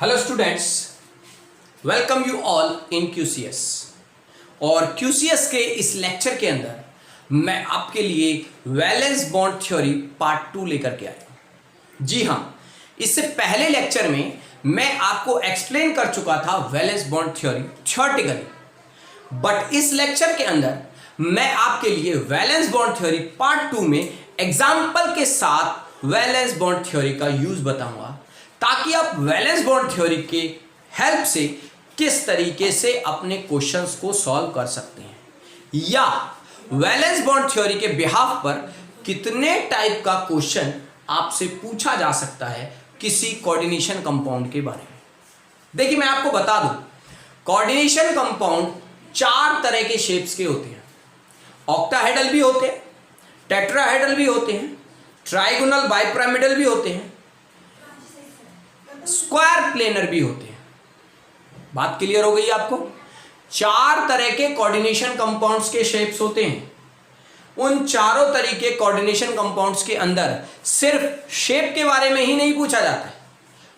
Hello students, welcome you all in QCS। और QCS के इस लेक्चर के अंदर मैं आपके लिए वैलेंस बॉन्ड थ्योरी पार्ट 2 लेकर के आया हूं। जी हाँ, इससे पहले लेक्चर में मैं आपको एक्सप्लेन कर चुका था valence bond theory theoretically, but इस लेक्चर के अंदर मैं आपके लिए वैलेंस बॉन्ड थ्योरी पार्ट 2 में एग्जाम्पल के साथ वैलेंस बॉन्ड थ्योरी का यूज बताऊंगा, ताकि आप वैलेंस बॉन्ड थ्योरी के हेल्प से किस तरीके से अपने क्वेश्चंस को सॉल्व कर सकते हैं, या वैलेंस बॉन्ड थ्योरी के बिहाफ पर कितने टाइप का क्वेश्चन आपसे पूछा जा सकता है किसी कोऑर्डिनेशन कंपाउंड के बारे में। देखिए, मैं आपको बता दूं, कोऑर्डिनेशन कंपाउंड 4 तरह के शेप्स के होते हैं। ऑक्टाहेड्रल भी होते हैं, टेट्राहेड्रल भी होते हैं, ट्राइगोनल बाइपिरामिडल भी होते हैं, स्क्वायर प्लेनर भी होते हैं। बात क्लियर हो गई आपको? 4 तरह के कोऑर्डिनेशन कंपाउंड्स के शेप्स होते हैं। उन चारों तरीके कोऑर्डिनेशन कंपाउंड्स के अंदर सिर्फ शेप के बारे में ही नहीं पूछा जाता है,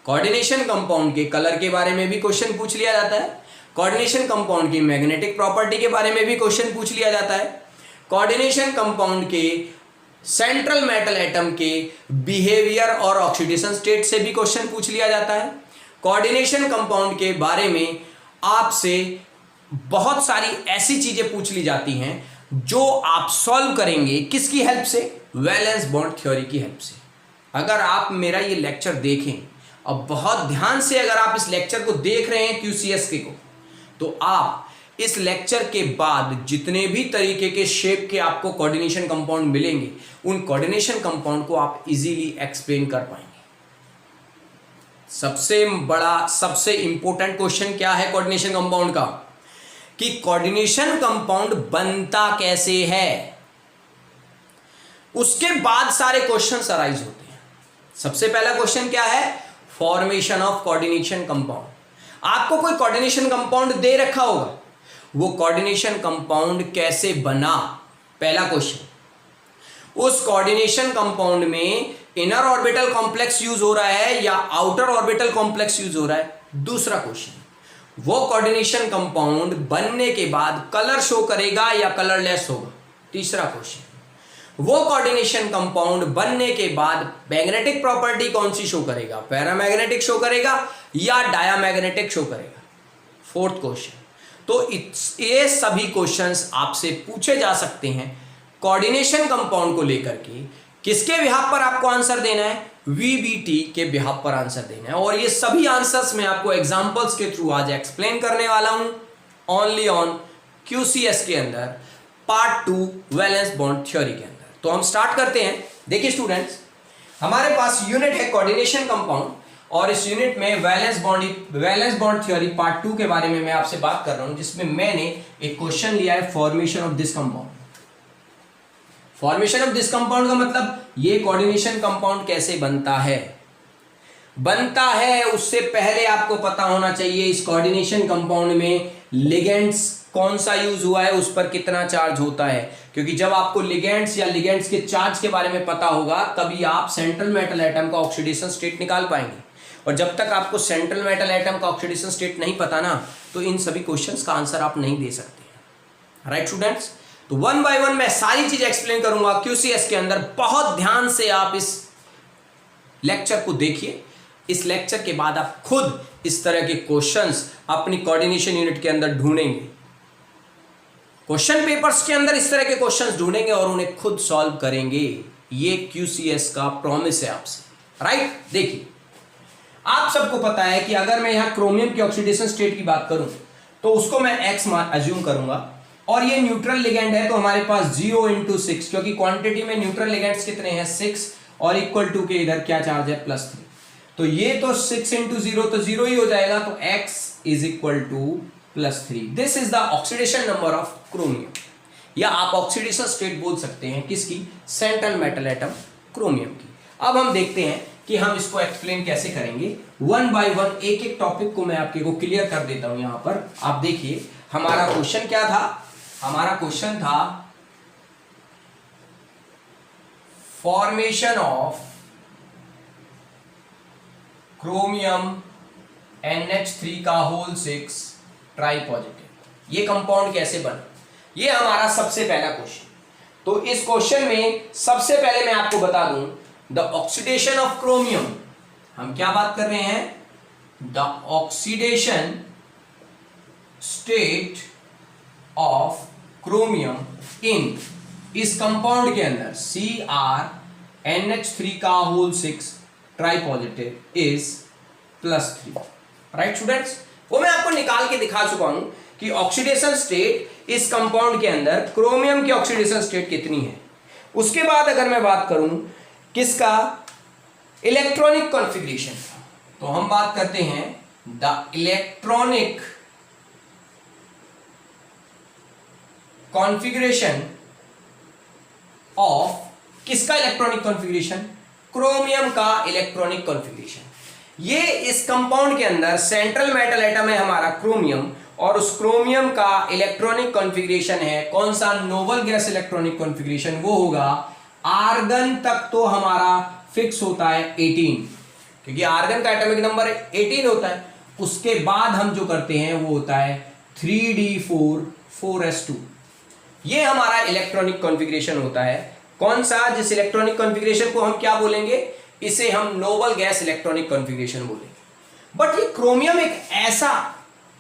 कोऑर्डिनेशन कंपाउंड के कलर के बारे में भी क्वेश्चन पूछ लिया जाता है, कोऑर्डिनेशन कंपाउंड की मैग्नेटिक प्रॉपर्टी के बारे में भी क्वेश्चन पूछ लिया जाता है, कोऑर्डिनेशन कंपाउंड के सेंट्रल मेटल एटम के बिहेवियर और ऑक्सीडेशन स्टेट से भी क्वेश्चन पूछ लिया जाता है। कोऑर्डिनेशन कंपाउंड के बारे में आपसे बहुत सारी ऐसी चीजें पूछ ली जाती हैं जो आप सॉल्व करेंगे किसकी हेल्प से? वैलेंस बॉन्ड थ्योरी की हेल्प से। अगर आप मेरा ये लेक्चर देखें और बहुत ध्यान से अगर आप इस लेक्चर को देख रहे हैं QCS के को, तो आप इस लेक्चर के बाद जितने भी तरीके के शेप के आपको कोऑर्डिनेशन कंपाउंड मिलेंगे, उन कोऑर्डिनेशन कंपाउंड को आप इजीली एक्सप्लेन कर पाएंगे। सबसे बड़ा, सबसे इंपॉर्टेंट क्वेश्चन क्या है कोऑर्डिनेशन कंपाउंड का, कि कोऑर्डिनेशन कंपाउंड बनता कैसे है। उसके बाद सारे क्वेश्चंस अराइज होते हैं। सबसे पहला क्वेश्चन क्या है? Formation of coordination compound. आपको कोई कोऑर्डिनेशन कंपाउंड दे रखा होगा, वो कोऑर्डिनेशन कंपाउंड कैसे बना, पहला क्वेश्चन। उस कोऑर्डिनेशन कंपाउंड में इनर ऑर्बिटल कॉम्प्लेक्स यूज हो रहा है या आउटर ऑर्बिटल कॉम्प्लेक्स यूज हो रहा है, दूसरा क्वेश्चन। वो कोऑर्डिनेशन कंपाउंड बनने के बाद कलर शो करेगा या कलरलेस होगा, तीसरा क्वेश्चन। वो कोऑर्डिनेशन कंपाउंड बनने के बाद मैग्नेटिक प्रॉपर्टी कौन सी शो करेगा, पैरामैग्नेटिक शो करेगा या डायामैग्नेटिक शो करेगा, फोर्थ क्वेश्चन। तो ये सभी क्वेश्चंस आपसे पूछे जा सकते हैं कोऑर्डिनेशन कंपाउंड को लेकर के। किसके बिहाफ पर आपको आंसर देना है? VBT के बिहाफ पर आंसर देना है। और ये सभी आंसर्स मैं आपको एग्जांपल्स के थ्रू आज एक्सप्लेन करने वाला हूं, ओनली ऑन QCS के अंदर पार्ट 2 वैलेंस बॉन्ड थ्योरी के अंदर। तो हम स्टार्ट करते हैं। देखिए स्टूडेंट्स, हमारे पास यूनिट है कोऑर्डिनेशन कंपाउंड, और इस यूनिट में वैलेंस बॉन्ड थ्योरी पार्ट 2 के बारे में मैं आपसे बात कर रहा हूं, जिसमें मैंने एक क्वेश्चन लिया है formation of this compound. Formation of this compound का मतलब ये कोऑर्डिनेशन कंपाउंड कैसे बनता है उससे पहले आपको पता होना चाहिए इस कोऑर्डिनेशन कंपाउंड में लिगेंड्स कौन सा यूज हुआ है, उस पर कितना चार्ज होता है। क्योंकि जब आपको लिगेंड्स या लिगेंड्स के चार्ज के बारे में पता होगा, तभी आप सेंट्रल मेटल एटम का ऑक्सीडेशन स्टेट निकाल पाएंगे। और जब तक आपको सेंट्रल मेटल एटम का ऑक्सीडेशन स्टेट नहीं पता ना, तो इन सभी क्वेश्चंस का आंसर आप नहीं दे सकते। Right students? तो 1 बाय 1 मैं सारी चीज एक्सप्लेन करूंगा QCS के अंदर। बहुत ध्यान से आप इस लेक्चर को देखिए। इस लेक्चर के बाद आप खुद इस तरह के क्वेश्चंस अपनी कोऑर्डिनेशन यूनिट के अंदर ढूंढेंगे, क्वेश्चन पेपर्स के अंदर इस तरह के क्वेश्चंस ढूंढेंगे और उन्हें खुद सॉल्व करेंगे। ये QCS का प्रॉमिस है आपसे। राइट? देखिए, आप सबको पता है कि अगर मैं यहां क्रोमियम की ऑक्सीडेशन स्टेट की बात करूं, तो उसको मैं X अज्यूम करूंगा, और ये न्यूट्रल लिगेंड है, तो हमारे पास 0 × 6, क्योंकि क्वांटिटी में न्यूट्रल लिगेंड्स कितने हैं? 6, और इक्वल टू के इधर क्या चार्ज है? +3। तो ये तो 6 × 0 तो 0 ही हो जाएगा, तो X = +3। This is the oxidation number of chromium, या आप ऑक्सीडेशन स्टेट बोल सकते हैं किसकी? सेंट्रल मेटल एटम क्रोमियम की। अब हम देखते हैं कि हम इसको एक्सप्लेन कैसे करेंगे। 1 बाय 1 एक एक टॉपिक को मैं आपके को क्लियर कर देता हूं। यहां पर आप देखिए, हमारा क्वेश्चन क्या था? हमारा क्वेश्चन था फॉर्मेशन ऑफ क्रोमियम NH3 का होल 6 ट्राई पॉजिटिव। ये कंपाउंड कैसे बना, ये हमारा सबसे पहला क्वेश्चन। तो इस क्वेश्चन में सबसे पहले मैं आपको बता दूं, द ऑक्सीडेशन ऑफ क्रोमियम, हम क्या बात कर रहे हैं, the oxidation state of chromium in, इस कंपाउंड के अंदर CrNH3 का होल 6 ट्राई पॉजिटिव इज +3। राइट स्टूडेंट्स, वो मैं आपको निकाल के दिखा चुका हूं कि ऑक्सीडेशन स्टेट इस कंपाउंड के अंदर क्रोमियम की ऑक्सीडेशन स्टेट कितनी है। उसके बाद अगर मैं बात करूं किसका, इलेक्ट्रॉनिक कॉन्फ़िगरेशन, तो हम बात करते हैं द इलेक्ट्रॉनिक कॉन्फ़िगरेशन ऑफ, किसका इलेक्ट्रॉनिक कॉन्फ़िगरेशन, क्रोमियम का इलेक्ट्रॉनिक कॉन्फ़िगरेशन। ये इस कंपाउंड के अंदर सेंट्रल मेटल एटम है हमारा क्रोमियम, और उस क्रोमियम का इलेक्ट्रॉनिक कॉन्फ़िगरेशन है कौन सा, नोबल गैस इलेक्ट्रॉनिक कॉन्फ़िगरेशन, वो होगा आर्गन तक तो हमारा फिक्स होता है 18, क्योंकि आर्गन का एटॉमिक नंबर 18 होता है। उसके बाद हम जो करते हैं वो होता है 3d4 4s2। ये हमारा इलेक्ट्रॉनिक कॉन्फ़िगरेशन होता है कौन सा, जिस इलेक्ट्रॉनिक कॉन्फ़िगरेशन को हम क्या बोलेंगे, इसे हम नोबल गैस इलेक्ट्रॉनिक कॉन्फ़िगरेशन बोलेंगे। बट ये क्रोमियम एक ऐसा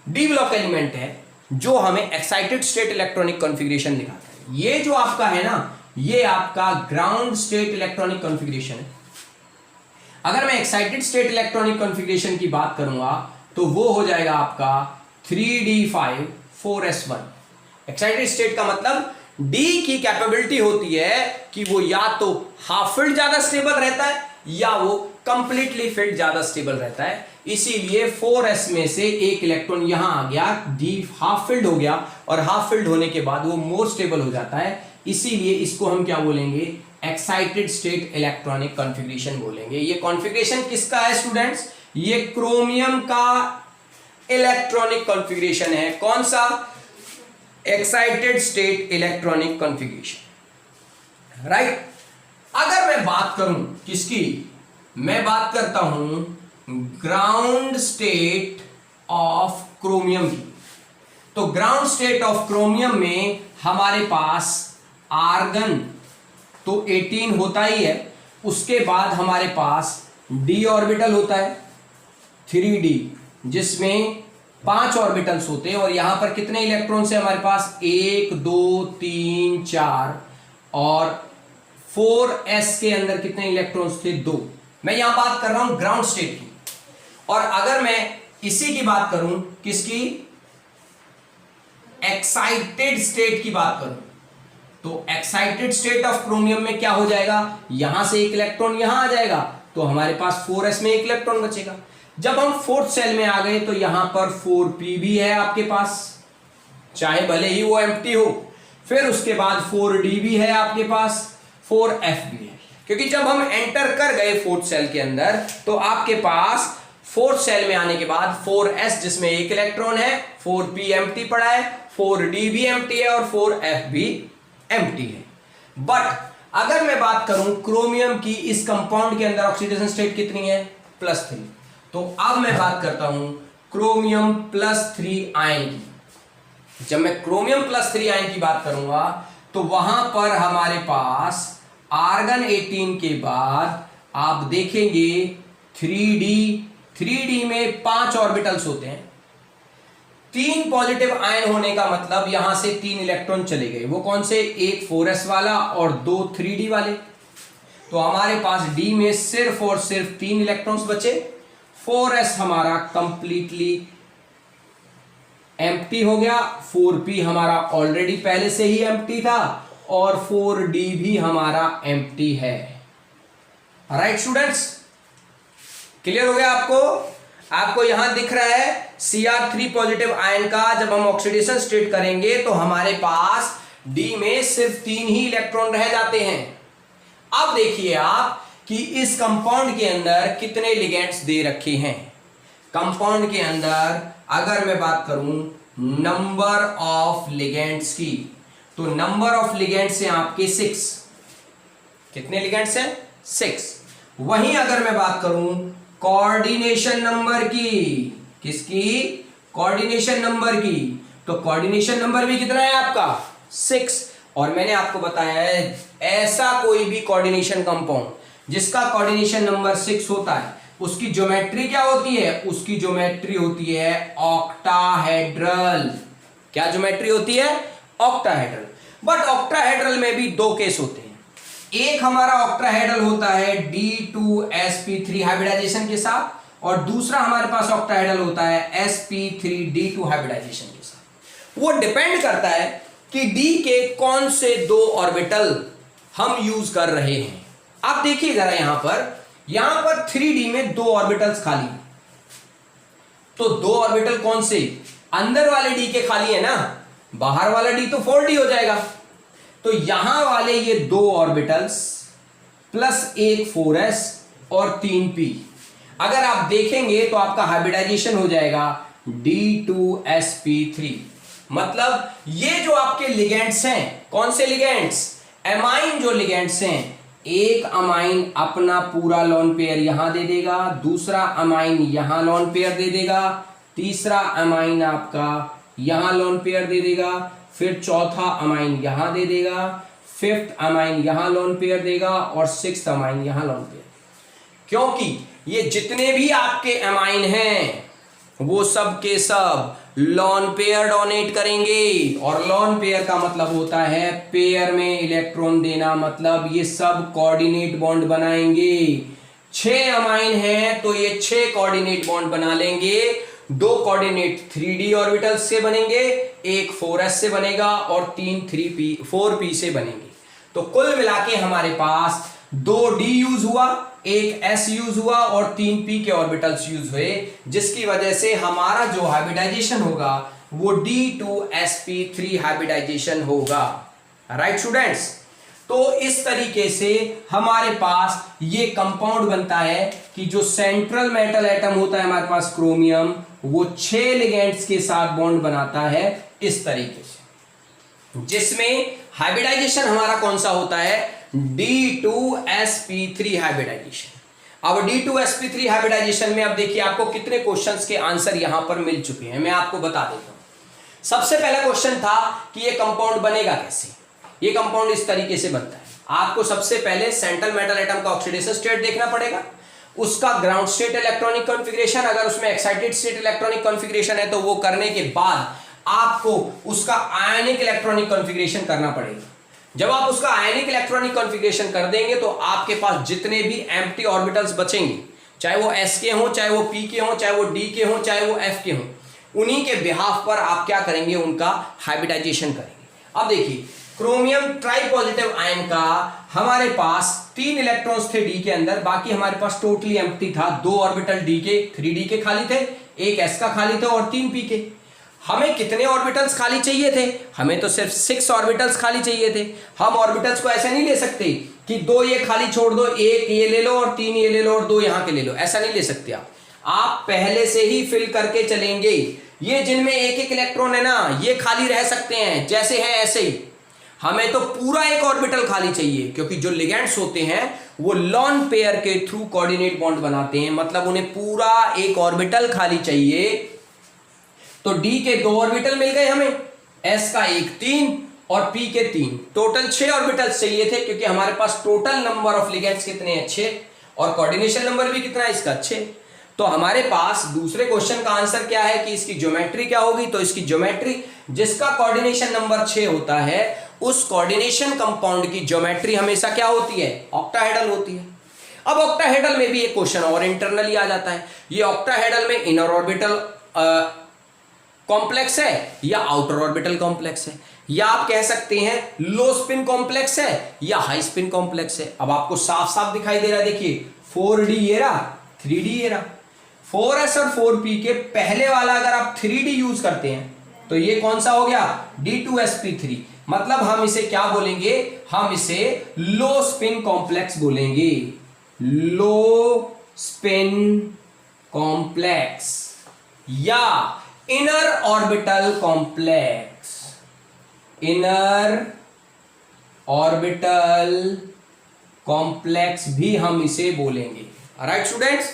डी ब्लॉक एलिमेंट है जो हमें एक्साइटेड स्टेट इलेक्ट्रॉनिक कॉन्फ़िगरेशन दिखाता है। ये जो आपका है ना, ये आपका ग्राउंड स्टेट इलेक्ट्रॉनिक कॉन्फ़िगरेशन है। अगर मैं एक्साइटेड स्टेट इलेक्ट्रॉनिक कॉन्फ़िगरेशन की बात करूंगा तो वो हो जाएगा आपका 3d5 4s1। एक्साइटेड स्टेट का मतलब डी की कैपेबिलिटी होती है कि वो या तो हाफ फिल्ड ज्यादा स्टेबल रहता है या वो कंप्लीटली फिल्ड ज्यादा स्टेबल रहता है। इसीलिए 4s में से एक इलेक्ट्रॉन यहां आ गया, डी हाफ फिल्ड हो गया, और हाफ फिल्ड होने के बाद वो मोर स्टेबल हो जाता है। इसीलिए इसको हम क्या बोलेंगे, एक्साइटेड स्टेट इलेक्ट्रॉनिक कॉन्फ़िगरेशन बोलेंगे। ये कॉन्फ़िगरेशन किसका है स्टूडेंट्स, ये क्रोमियम का इलेक्ट्रॉनिक कॉन्फ़िगरेशन है। कौन सा, excited state electronic configuration. Right, अगर मैं बात करूं किसकी, मैं बात करता हूं ग्राउंड स्टेट ऑफ क्रोमियम की। तो ग्राउंड स्टेट ऑफ क्रोमियम में हमारे पास आर्गन तो 18 होता ही है, उसके बाद हमारे पास d ऑर्बिटल होता है 3d, जिसमें 5 ऑर्बिटल्स होते हैं, और यहां पर कितने इलेक्ट्रॉन्स हैं हमारे पास, 1 2 3 4, और 4s के अंदर कितने इलेक्ट्रॉन्स थे, 2। मैं यहां बात कर रहा हूं ग्राउंड स्टेट की। और अगर मैं इसी की बात करूं किसकी, एक्साइटेड स्टेट की बात करूं, तो एक्साइटेड स्टेट ऑफ क्रोमियम में क्या हो जाएगा, यहां से एक इलेक्ट्रॉन यहां आ जाएगा, तो हमारे पास 4s में एक इलेक्ट्रॉन बचेगा। जब हम फोर्थ सेल में आ गए तो यहां पर 4p भी है आपके पास, चाहे भले ही वो एम्प्टी हो। फिर उसके बाद 4d भी है आपके पास, 4f भी है, क्योंकि जब हम एंटर कर गए फोर्थ सेल के अंदर तो आपके पास फोर्थ सेल में आने के बाद 4s जिसमें एक इलेक्ट्रॉन है, 4p एम्प्टी पड़ा है, 4d भी एम्प्टी है, और 4f भी एम्प्टी है। बट अगर मैं बात करूं क्रोमियम की, इस कंपाउंड के अंदर ऑक्सीडेशन स्टेट कितनी है, +3। तो अब मैं बात करता हूं क्रोमियम +3 आयन की। जब मैं क्रोमियम +3 आयन की बात करूंगा तो वहां पर हमारे पास आर्गन 18 के बाद आप देखेंगे 3d में 5 ऑर्बिटल्स होते हैं। 3 पॉजिटिव आयन होने का मतलब यहां से 3 इलेक्ट्रॉन चले गए, वो कौन से, एक 4s वाला और 2 3d वाले। तो हमारे पास d में सिर्फ और सिर्फ 3 इलेक्ट्रॉन्स बचे। 4s हमारा कंप्लीटली एम्प्टी हो गया, 4p हमारा ऑलरेडी पहले से ही एम्प्टी था, और 4d भी हमारा एम्प्टी है। राइट स्टूडेंट्स, क्लियर हो गया आपको। आपको यहां दिख रहा है Cr3 पॉजिटिव आयन का जब हम ऑक्सीडेशन स्टेट करेंगे तो हमारे पास d में सिर्फ 3 ही इलेक्ट्रॉन रह जाते हैं। अब देखिए आप कि इस कंपाउंड के अंदर कितने लिगेंड्स दे रखे हैं। कंपाउंड के अंदर अगर मैं बात करूं नंबर ऑफ लिगेंड्स की, तो नंबर ऑफ लिगेंड्स हैं आपके 6। कितने लिगेंड्स हैं, 6। वहीं अगर मैं बात करूं कोऑर्डिनेशन नंबर की, किसकी? कोऑर्डिनेशन नंबर की। तो कोऑर्डिनेशन नंबर भी कितना है आपका? 6। और मैंने आपको बताया है ऐसा कोई भी कोऑर्डिनेशन कंपाउंड जिसका कोऑर्डिनेशन नंबर 6 होता है उसकी ज्योमेट्री क्या होती है? उसकी ज्योमेट्री होती है ऑक्टाहेड्रल। क्या ज्योमेट्री होती है? ऑक्टाहेड्रल। बट ऑक्टाहेड्रल में भी दो केस होते हैं। एक हमारा ऑक्टाहेड्रल होता है D2sp3 हाइब्रिडाइजेशन के साथ, और दूसरा हमारे पास ऑक्टाहेड्रल होता है sp3d2 हाइब्रिडाइजेशन के साथ। वो डिपेंड करता है कि D के कौन से दो ऑर्बिटल हम यूज कर रहे हैं। आप देखिए जरा यहां पर 3D में दो ऑर्बिटल्स खाली हैं। तो दो ऑर्बिटल कौन से? अंदर वाले D के खाली है ना, बाहर वाला D तो 4D हो जाएगा। तो यहां वाले ये दो ऑर्बिटल्स प्लस एक 4s और 3p, अगर आप देखेंगे तो आपका हाइब्रिडाइजेशन हो जाएगा D2sp3। मतलब ये जो आपके लिगेंड्स हैं, कौन से लिगेंड्स? एमाइन जो लिगेंड्स हैं, एक अमाइन अपना पूरा लोन पेयर यहां दे देगा, दूसरा अमाइन यहां लोन पेयर दे देगा, तीसरा अमाइन आपका यहां लोन पेयर दे देगा, फिर चौथा अमाइन यहां दे देगा, फिफ्थ अमाइन यहां लोन पेयर देगा, और सिक्स्थ अमाइन यहां लोन पेयर। क्योंकि ये जितने भी आपके अमाइन हैं वो सब के सब लॉन पेयर डोनेट करेंगे, और लॉन पेयर का मतलब होता है पेयर में इलेक्ट्रॉन देना, मतलब ये सब कोऑर्डिनेट बॉन्ड बनाएंगे। 6 अमाइन हैं तो ये 6 कोऑर्डिनेट बॉन्ड बना लेंगे। 2 कोऑर्डिनेट 3d ऑर्बिटल्स से बनेंगे, एक 4s से बनेगा और 3 4p से बनेंगे। तो कुल मिला के हमारे पास 2d यूज हुआ, एक s यूज हुआ और 3p के ऑर्बिटल्स यूज हुए, जिसकी वजह से हमारा जो हाइब्रिडाइजेशन होगा वो D2sp3 हाइब्रिडाइजेशन होगा। Right students? तो इस तरीके से हमारे पास ये कंपाउंड बनता है कि जो सेंट्रल मेटल एटम होता है हमारे पास क्रोमियम, वो 6 लिगेंड्स के साथ बॉन्ड बनाता है इस तरीके से, जिसमें हाइब्रिडाइजेशन हमारा कौन सा होता है? D2sp3 hybridisation. अब D2sp3 हाइब्रिडाइजेशन में अब देखिए आपको कितने क्वेश्चंस के आंसर यहां पर मिल चुके हैं, मैं आपको बता देता हूं। सबसे पहला क्वेश्चन था कि ये कंपाउंड बनेगा कैसे। ये कंपाउंड इस तरीके से बनता है। आपको सबसे पहले सेंट्रल मेटल एटम का ऑक्सीडेशन स्टेट देखना पड़ेगा, उसका ग्राउंड स्टेट इलेक्ट्रॉनिक कॉन्फ़िगरेशन, अगर उसमें एक्साइटेड स्टेट इलेक्ट्रॉनिक कॉन्फ़िगरेशन है तो वो करने के बाद आपको उसका आयनिक इलेक्ट्रॉनिक कॉन्फ़िगरेशन करना पड़ेगा। जब आप उसका आयनिक इलेक्ट्रॉनिक कॉन्फ़िगरेशन कर देंगे तो आपके पास जितने भी एम्प्टी ऑर्बिटल्स बचेंगे, चाहे वो s के हों, चाहे वो p के हों, चाहे वो d के हों, चाहे वो f के हों, उन्हीं के बिहाफ पर आप क्या करेंगे? उनका हाइब्रिडाइजेशन करेंगे। अब देखिए क्रोमियम ट्राई पॉजिटिव आयन का हमारे पास 3 इलेक्ट्रॉन्स थे d के अंदर, बाकी हमारे पास टोटली एम्प्टी था। 2 ऑर्बिटल d के 3d के खाली थे, एक s का खाली था और 3 p के। हमें कितने ऑर्बिटल्स खाली चाहिए थे? हमें तो सिर्फ 6 ऑर्बिटल्स खाली चाहिए थे। हम ऑर्बिटल्स को ऐसे नहीं ले सकते कि 2 ये खाली छोड़ दो, एक ये ले लो और 3 ये ले लो और 2 यहां के ले लो, ऐसा नहीं ले सकते आप पहले से ही फिल करके चलेंगे। ये जिनमें एक एक इलेक्ट्रॉन है ना, ये खाली रह सकते हैं, जैसे है ऐसे ही। हमें तो पूरा एक ऑर्बिटल खाली चाहिए, क्योंकि जो लिगेंड्स होते हैं वो लॉन पेयर के थ्रू कोऑर्डिनेट बॉन्ड बनाते हैं, मतलब उन्हें पूरा एक ऑर्बिटल खाली चाहिए। तो d के 2 ऑर्बिटल मिल गए हमें, s का एक 3 और p के 3, टोटल 6 ऑर्बिटल्स चाहिए थे, क्योंकि हमारे पास टोटल नंबर ऑफ लिगेंड्स कितने हैं? 6, और कोऑर्डिनेशन नंबर भी कितना है इसका? 6। तो हमारे पास दूसरे क्वेश्चन का आंसर क्या है कि इसकी ज्योमेट्री क्या होगी? तो इसकी ज्योमेट्री, जिसका कोऑर्डिनेशन नंबर 6 होता है, उस कोऑर्डिनेशन कंपाउंड की ज्योमेट्री हमेशा क्या होती है? ऑक्टाहेड्रल होती है। अब ऑक्टाहेड्रल में भी एक क्वेश्चन और इंटरनली आ जाता है, ये ऑक्टाहेड्रल में इनर ऑर्बिटल कॉम्प्लेक्स है या आउटर ऑर्बिटल कॉम्प्लेक्स है, या आप कह सकते हैं लो स्पिन कॉम्प्लेक्स है या हाई स्पिन कॉम्प्लेक्स है। अब आपको साफ साफ दिखाई दे रहा है, देखिए 4d ये रहा, 3d ये रहा। 4s और 4p के पहले वाला अगर आप 3d यूज करते हैं तो ये कौन सा हो गया? D2sp3। मतलब हम इसे क्या बोलेंगे? हम इसे लो स्पिन कॉम्प्लेक्स बोलेंगे, लो स्पिन कॉम्प्लेक्स या inner orbital complex, inner orbital complex भी हम इसे बोलेंगे। Right students?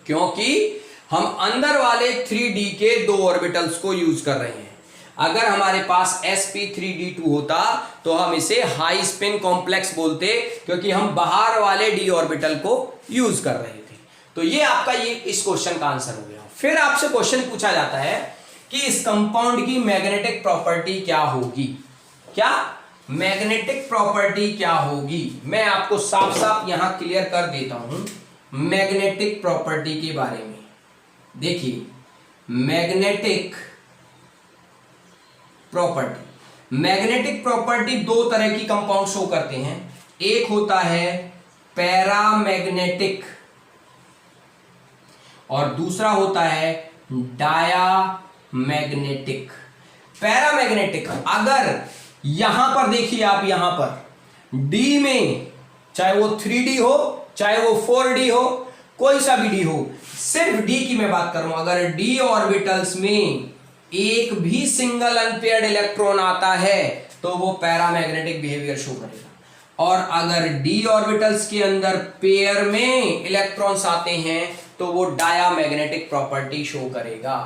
क्योंकि हम अंदर वाले 3d के 2 ऑर्बिटल्स को यूज कर रहे हैं। अगर हमारे पास sp3d2 होता तो हम इसे हाई स्पिन कॉम्प्लेक्स बोलते, क्योंकि हम बाहर वाले d ऑर्बिटल को यूज कर रहे थे। तो ये आपका इस क्वेश्चन का आंसर हो गया। फिर आपसे क्वेश्चन पूछा जाता है कि इस कंपाउंड की मैग्नेटिक प्रॉपर्टी क्या होगी। क्या मैग्नेटिक प्रॉपर्टी क्या होगी, मैं आपको साफ साफ यहां क्लियर कर देता हूं मैग्नेटिक प्रॉपर्टी के बारे में। देखिए, मैग्नेटिक प्रॉपर्टी 2 तरह की कंपाउंड शो करते हैं। एक होता है पैरामैग्नेटिक और दूसरा होता है डायामैग्नेटिक। पैरामैग्नेटिक, अगर यहां पर देखिए आप, यहां पर D में, चाहे वो 3D हो चाहे वो 4D हो, कोई सा भी D हो, सिर्फ D की मैं बात कर रहा हूं, अगर D ऑर्बिटल्स में एक भी सिंगल अनपेयर्ड इलेक्ट्रॉन आता है तो वो पैरामैग्नेटिक बिहेवियर शो करेगा। और अगर D ऑर्बिटल्स के अंदर पेयर में इलेक्ट्रॉन्स आते हैं तो वो डायामैग्नेटिक प्रॉपर्टी शो करेगा।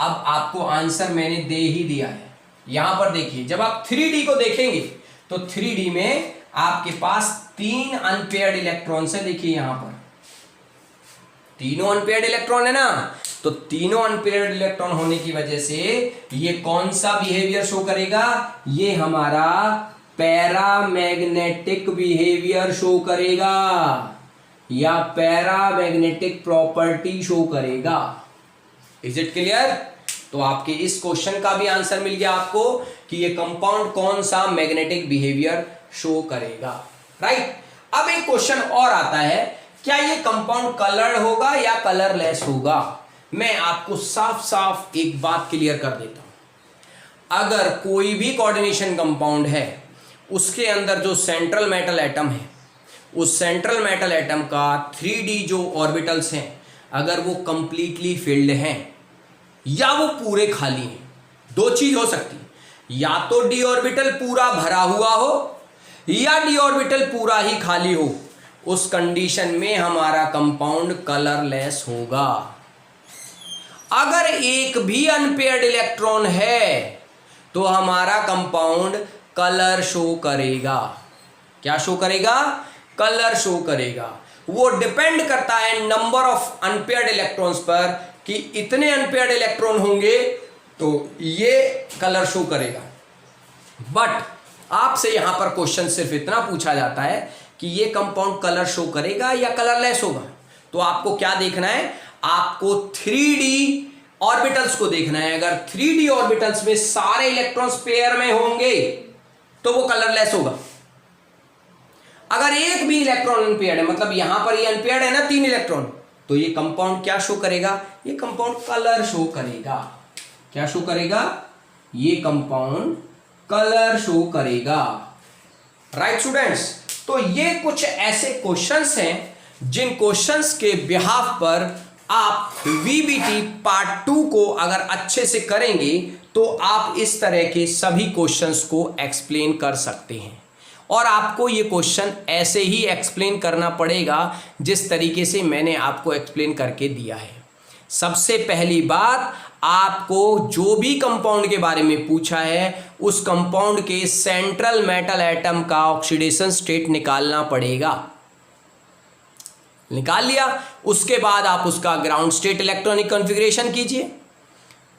अब आपको आंसर मैंने दे ही दिया है। यहां पर देखिए, जब आप 3D को देखेंगे तो 3D में आपके पास 3 अनपेयर्ड इलेक्ट्रॉन्स है। देखिए यहां पर तीनों अनपेयर्ड इलेक्ट्रॉन है ना, तो तीनों अनपेयर्ड इलेक्ट्रॉन होने की वजह से ये कौन सा बिहेवियर शो करेगा, ये हमारा पैरामैग्नेटिक बिहेवियर शो करेगा या पैरामैग्नेटिक प्रॉपर्टी शो करेगा। Is it clear? तो आपके इस क्वेश्चन का भी आंसर मिल गया आपको कि ये कंपाउंड कौन सा मैग्नेटिक बिहेवियर शो करेगा। राइट। अब एक क्वेश्चन और आता है, क्या ये कंपाउंड कलर्ड होगा या कलरलेस होगा? मैं आपको साफ साफ एक बात क्लियर कर देता हूं। अगर कोई भी कोऑर्डिनेशन कंपाउंड है, उसके अंदर जो सेंट्रल मेटल एटम है, उस सेंट्रल मेटल एटम का 3D जो ऑर्बिटल्स हैं, अगर वो कंप्लीटली फिल्ड हैं या वो पूरे खाली हैं, 2 चीज हो सकती है, या तो d ऑर्बिटल पूरा भरा हुआ हो या d ऑर्बिटल पूरा ही खाली हो। उस कंडीशन में हमारा कंपाउंड कलरलेस होगा। अगर एक भी अनपेयर्ड इलेक्ट्रॉन है तो हमारा कंपाउंड कलर शो करेगा। क्या शो करेगा? कलर शो करेगा। वो डिपेंड करता है नंबर ऑफ अनपेयर्ड इलेक्ट्रॉन्स पर, कि इतने अनपेयर्ड इलेक्ट्रॉन होंगे तो ये कलर शो करेगा। बट आपसे यहां पर क्वेश्चन सिर्फ इतना पूछा जाता है कि ये कंपाउंड कलर शो करेगा या कलरलेस होगा। तो आपको क्या देखना है? आपको 3D ऑर्बिटल्स को देखना है। अगर 3D ऑर्बिटल्स में सारे इलेक्ट्रॉन्स पेयर में होंगे तो वो कलरलेस होगा। अगर एक भी इलेक्ट्रॉन अनपेयर्ड है, मतलब यहां पर ये अनपेयर्ड है ना 3 इलेक्ट्रॉन, तो ये कंपाउंड क्या शो करेगा? ये कंपाउंड कलर शो करेगा। क्या शो करेगा? ये कंपाउंड कलर शो करेगा। राइट स्टूडेंट्स, तो ये कुछ ऐसे क्वेश्चंस हैं जिन क्वेश्चंस के बिहाफ पर आप VBT पार्ट 2 को अगर अच्छे से करेंगे तो आप इस तरह के सभी क्वेश्चंस को एक्सप्लेन कर सकते हैं। और आपको ये क्वेश्चन ऐसे ही एक्सप्लेन करना पड़ेगा जिस तरीके से मैंने आपको एक्सप्लेन करके दिया है। सबसे पहली बात, आपको जो भी कंपाउंड के बारे में पूछा है उस कंपाउंड के सेंट्रल मेटल एटम का ऑक्सीडेशन स्टेट निकालना पड़ेगा। निकाल लिया, उसके बाद आप उसका ग्राउंड स्टेट इलेक्ट्रॉनिक कॉन्फ़िगरेशन कीजिए।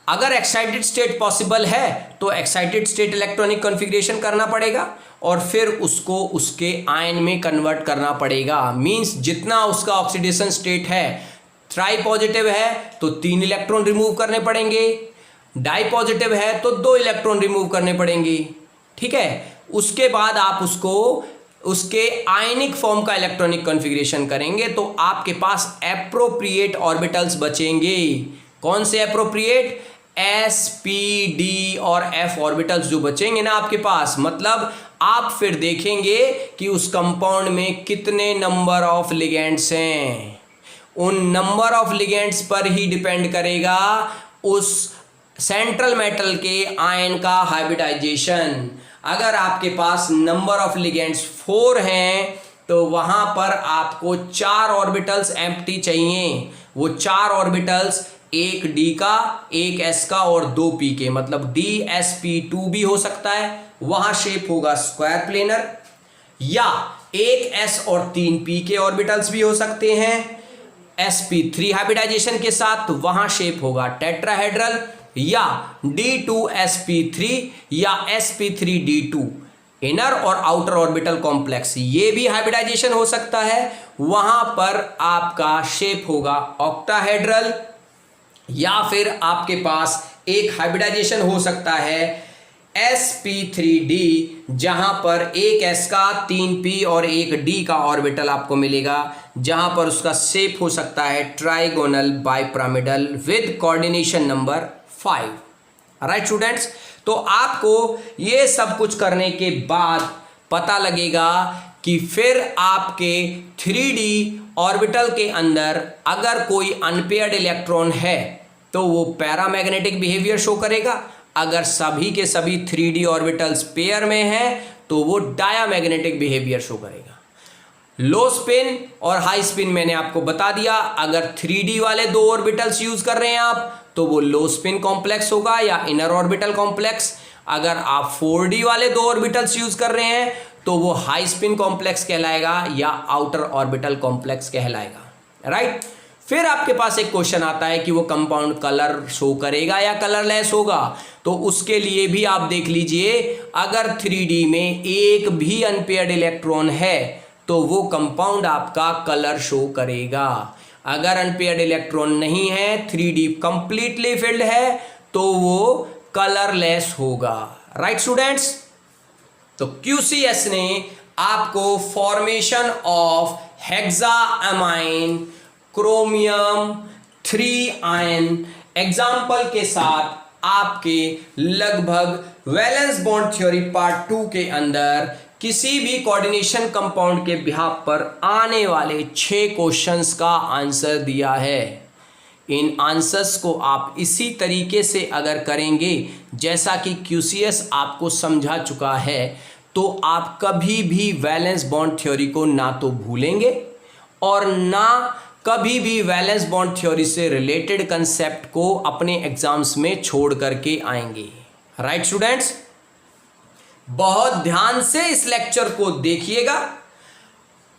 अगर एक्साइटेड स्टेट पॉसिबल है तो एक्साइटेड स्टेट इलेक्ट्रॉनिक कॉन्फ़िगरेशन करना पड़ेगा और फिर उसको उसके आयन में कन्वर्ट करना पड़ेगा। मींस जितना उसका ऑक्सीडेशन स्टेट है, ट्राई पॉजिटिव है तो 3 इलेक्ट्रॉन रिमूव करने पड़ेंगे, डाई पॉजिटिव है तो 2 इलेक्ट्रॉन रिमूव करने पड़ेंगे। ठीक है, उसके बाद आप उसको उसके आयनिक फॉर्म का इलेक्ट्रॉनिक कॉन्फ़िगरेशन करेंगे तो आपके पास एप्रोप्रिएट ऑर्बिटल्स बचेंगे। कौन से एप्रोप्रिएट? S, P, D और F ऑर्बिटल्स जो बचेंगे ना आपके पास, मतलब आप फिर देखेंगे कि उस कंपाउंड में कितने नंबर ऑफ लिगेंड्स हैं। उन नंबर ऑफ लिगेंड्स पर ही डिपेंड करेगा उस सेंट्रल मेटल के आयन का हाइब्रिडाइजेशन। अगर आपके पास नंबर ऑफ लिगेंड्स 4 हैं तो वहां पर आपको 4 ऑर्बिटल्स एम्प्टी चाहिए। वो 4 ऑर्बिटल्स एक डी का, एक एस का और दो पी के, मतलब DsP2 भी हो सकता है, वहां शेप होगा स्क्वायर प्लेनर, या एक एस और तीन पी के ऑर्बिटल्स भी हो सकते हैं sp3 हाइब्रिडाइजेशन के साथ, वहां शेप होगा टेट्राहेड्रल, या D2sp3 या sp3d2 इनर और आउटर ऑर्बिटल कॉम्प्लेक्स, ये भी हाइब्रिडाइजेशन हो सकता है, वहां पर आपका शेप होगा ऑक्टाहेड्रल, या फिर आपके पास एक हाइब्रिडाइजेशन हो सकता है sp3d, जहां पर एक s का, तीन p और एक d का ऑर्बिटल आपको मिलेगा, जहां पर उसका शेप हो सकता है trigonal bipyramidal with coordination number 5। Right students, तो आपको ये सब कुछ करने के बाद पता लगेगा कि फिर आपके 3D ऑर्बिटल के अंदर अगर कोई अनपेयर्ड इलेक्ट्रॉन है तो वो पैरामैग्नेटिक बिहेवियर शो करेगा, अगर सभी के सभी 3D ऑर्बिटल्स पेयर में हैं तो वो डायामैग्नेटिक बिहेवियर शो करेगा। लो स्पिन और हाई स्पिन मैंने आपको बता दिया, अगर 3D वाले दो ऑर्बिटल्स यूज कर रहे हैं आप तो वो लो स्पिन कॉम्प्लेक्स होगा या इनर ऑर्बिटल कॉम्प्लेक्स, अगर आप 4D वाले दो ऑर्बिटल्स यूज कर रहे हैं तो वो हाई स्पिन कॉम्प्लेक्स कहलाएगा या आउटर ऑर्बिटल कॉम्प्लेक्स कहलाएगा। राइट, फिर आपके पास एक क्वेश्चन आता है कि वो कंपाउंड कलर शो करेगा या कलरलेस होगा, तो उसके लिए भी आप देख लीजिए, अगर 3D में एक भी अनपेयर्ड इलेक्ट्रॉन है तो वो कंपाउंड आपका कलर शो करेगा, अगर अनपेयर्ड इलेक्ट्रॉन नहीं है, 3D कंप्लीटली फिल्ड है, तो वो कलरलेस होगा। राइट स्टूडेंट्स, तो QCS ने आपको formation of hexaammine chromium 3 ion example के साथ आपके लगभग वैलेंस बॉन्ड थ्योरी पार्ट 2 के अंदर किसी भी कोऑर्डिनेशन कंपाउंड के बिहाफ पर आने वाले 6 क्वेश्चंस का आंसर दिया है। इन आंसर्स को आप इसी तरीके से अगर करेंगे जैसा कि QCS आपको समझा चुका है, तो आप कभी भी वैलेंस बॉन्ड थ्योरी को ना तो भूलेंगे और ना कभी भी वैलेंस बॉन्ड थ्योरी से रिलेटेड कंसेप्ट को अपने एग्जाम्स में छोड़ करके आएंगे। राइट स्टूडेंट्स, बहुत ध्यान से इस लेक्चर को देखिएगा।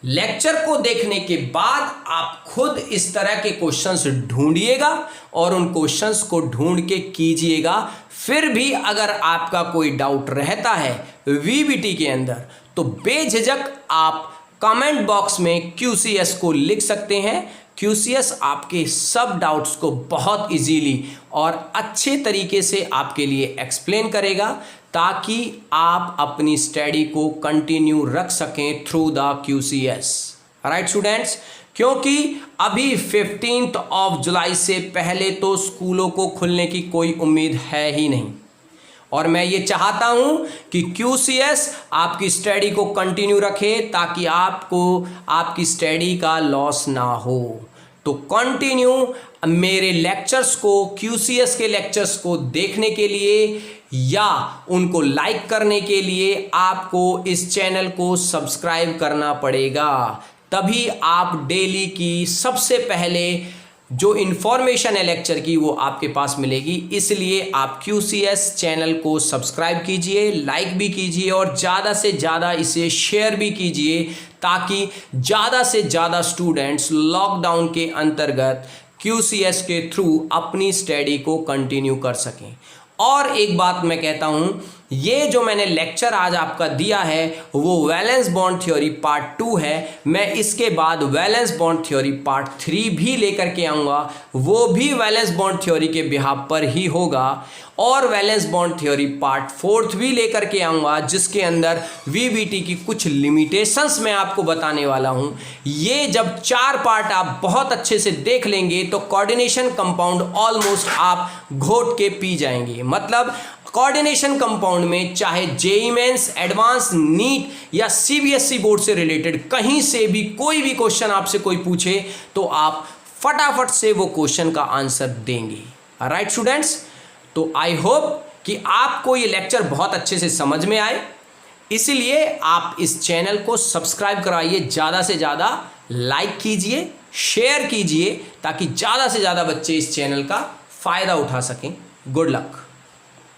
लेक्चर को देखने के बाद आप खुद इस तरह के क्वेश्चंस ढूंढिएगा और उन क्वेश्चंस को ढूंढ के कीजिएगा। फिर भी अगर आपका कोई डाउट रहता है VBT के अंदर तो बेझिझक आप कमेंट बॉक्स में QCS को लिख सकते हैं। QCS आपके सब डाउट्स को बहुत इजीली और अच्छे तरीके से आपके लिए एक्सप्लेन करेगा, ताकि आप अपनी स्टडी को कंटिन्यू रख सकें through the QCS। Right students, क्योंकि अभी 15 जुलाई से पहले तो स्कूलों को खुलने की कोई उम्मीद है ही नहीं, और मैं ये चाहता हूं कि QCS आपकी स्टडी को कंटिन्यू रखे ताकि आपको आपकी स्टडी का लॉस ना हो। तो कंटिन्यू मेरे लेक्चर्स को, QCS के लेक्चर्स को देखने के लिए या उनको लाइक करने के लिए आपको इस चैनल को सब्सक्राइब करना पड़ेगा, तभी आप डेली की सबसे पहले जो इन्फॉर्मेशन है लेक्चर की वो आपके पास मिलेगी। इसलिए आप QCS चैनल को सब्सक्राइब कीजिए, लाइक भी कीजिए और ज़्यादा से ज़्यादा इसे शेयर भी कीजिए, ताकि ज़्यादा से ज़्यादा स्टूडेंट्स लॉकडाउन के अंतर्गत QCS के थ्रू अपनी स्टडी को कंटिन्यू कर सकें। और एक बात मैं कहता हूँ, ये जो मैंने लेक्चर आज आपका दिया है वो वैलेंस बॉन्ड थ्योरी पार्ट 2 है। मैं इसके बाद वैलेंस बॉन्ड थ्योरी पार्ट 3 भी लेकर के आऊँगा, वो भी वैलेंस बॉन्ड थ्योरी के बिहाफ पर ही होगा, और वैलेंस बॉन्ड थ्योरी पार्ट 4 भी लेकर के आऊँगा, जिसके अंदर VBT की कुछ लिमिटेशंस मैं आपको बताने वाला हूँ। ये जब 4 पार्ट आप बहुत अच्छे से देख लेंगे तो कोऑर्डिनेशन कंपाउंड ऑलमोस्ट आप घोट के पी जाएंगे। मतलब कोऑर्डिनेशन कंपाउंड में चाहे JEE मेंस, एडवांस, नीट या CBSE बोर्ड से रिलेटेड कहीं से भी कोई भी क्वेश्चन आपसे कोई पूछे तो आप फटाफट से वो क्वेश्चन का आंसर देंगे। राइट स्टूडेंट्स, तो आई होप कि आपको ये लेक्चर बहुत अच्छे से समझ में आए, इसलिए आप इस चैनल को सब्सक्राइब कराइए, ज़्यादा से ज़्यादा लाइक कीजिए शेयर कीजिए ताकि ज़्यादा से ज़्यादा बच्चे इस चैनल का फ़ायदा उठा सकें। Good luck.